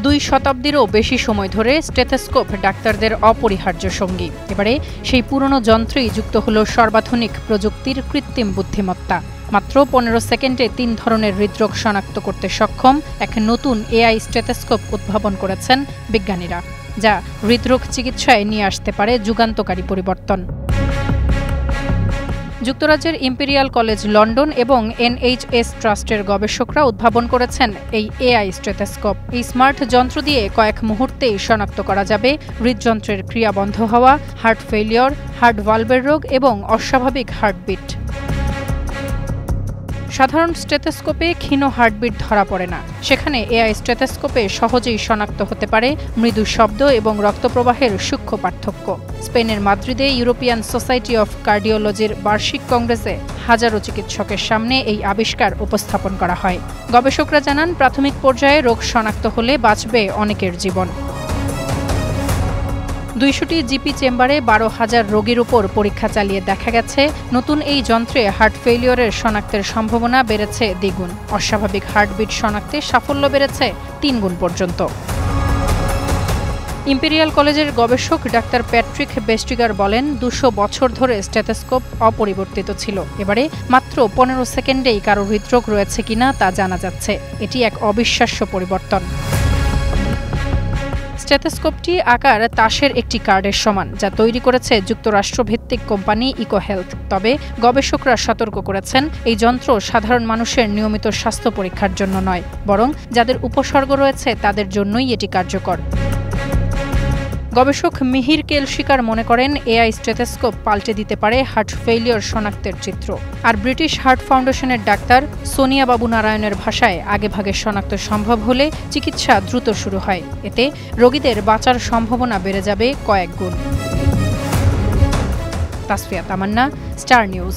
2 শতাব্দীরও বেশি সময় ধরে স্টেথোস্কোপ ডাক্তারদের অপরিহার্য সঙ্গী। এবারে সেই পুরনো যন্ত্রেই যুক্ত হলো সর্বাধুনিক প্রযুক্তির কৃত্রিম বুদ্ধিমত্তা। মাত্র 15 সেকেন্ডে 3 ধরনের হৃদরোগ শনাক্ত করতে সক্ষম এক নতুন এআই স্টেথোস্কোপ উদ্ভাবন করেছেন বিজ্ঞানীরা, যা হৃদরোগ চিকিৎসায় নিয়ে আসতে পারে যুগান্তকারী পরিবর্তন। যুক্তরাজ্যের ইম্পেরিয়াল কলেজ লন্ডন এবং NHS ট্রাস্টের গবেষকরা উদ্ভাবন করেছেন এই এআই স্টেথোস্কোপ। এই স্মার্ট যন্ত্র দিয়ে কয়েক মুহূর্তেই শনাক্ত করা যাবে হৃদযন্ত্রের ক্রিয়া বন্ধ হওয়া, হার্ট ফেলিওর, হার্ট ভালভের রোগ এবং অস্বাভাবিক হার্টবিট। সাধারণ স্টেথোস্কোপে ক্ষীণ হার্টবিট ধরা পড়ে না, সেখানে এআই স্টেথোস্কোপে সহজেই শনাক্ত হতে পারে মৃদু শব্দ এবং রক্তপ্রবাহের সূক্ষ্ম পার্থক্য। স্পেনের মাদ্রিদে ইউরোপিয়ান সোসাইটি অফ কার্ডিওলজির বার্ষিক কংগ্রেসে হাজারো চিকিৎসকের সামনে এই আবিষ্কার উপস্থাপন করা হয়। গবেষকরা জানান, প্রাথমিক পর্যায়ে রোগ শনাক্ত হলে বাঁচবে অনেকের জীবন। 200টি জিপি চেম্বারে 12,000 রোগীর উপর পরীক্ষা চালিয়ে দেখা গেছে, নতুন এই যন্ত্রে হার্ট ফেলিওরের শনাক্তের সম্ভাবনা বেড়েছে দ্বিগুণ। অস্বাভাবিক হার্টবিট শনাক্তে সাফল্য বেড়েছে 3 গুণ পর্যন্ত। ইম্পেরিয়াল কলেজের গবেষক ডাক্তার প্যাট্রিক বেস্টিগার বলেন, 200 বছর ধরে স্টেথোস্কোপ অপরিবর্তিত ছিল। এবারে মাত্র 15 সেকেন্ডেই কারো হৃদরোগ রয়েছে কিনা তা জানা যাচ্ছে। এটি এক অবিশ্বাস্য পরিবর্তন। স্টেথোস্কোপটি আকার তাসের একটি কার্ডের সমান, যা তৈরি করেছে যুক্তরাষ্ট্রভিত্তিক কোম্পানি ইকোহেলথ। তবে গবেষকরা সতর্ক করেছেন, এই যন্ত্র সাধারণ মানুষের নিয়মিত স্বাস্থ্য পরীক্ষার জন্য নয়, বরং যাদের উপসর্গ রয়েছে তাদের জন্যই এটি কার্যকর। গবেষক মিহির কেলশিকার মনে করেন, এআই স্টেথোস্কোপ পাল্টে দিতে পারে হার্ট ফেলিওর শনাক্তের চিত্র। আর ব্রিটিশ হার্ট ফাউন্ডেশনের ডাক্তার সোনিয়া বাবু নারায়ণের ভাষায়, আগেভাগে শনাক্ত সম্ভব হলে চিকিৎসা দ্রুত শুরু হয়। এতে রোগীদের বাঁচার সম্ভাবনা বেড়ে যাবে কয়েক গুণ। তাসফিয়া তামান্না, স্টার নিউজ।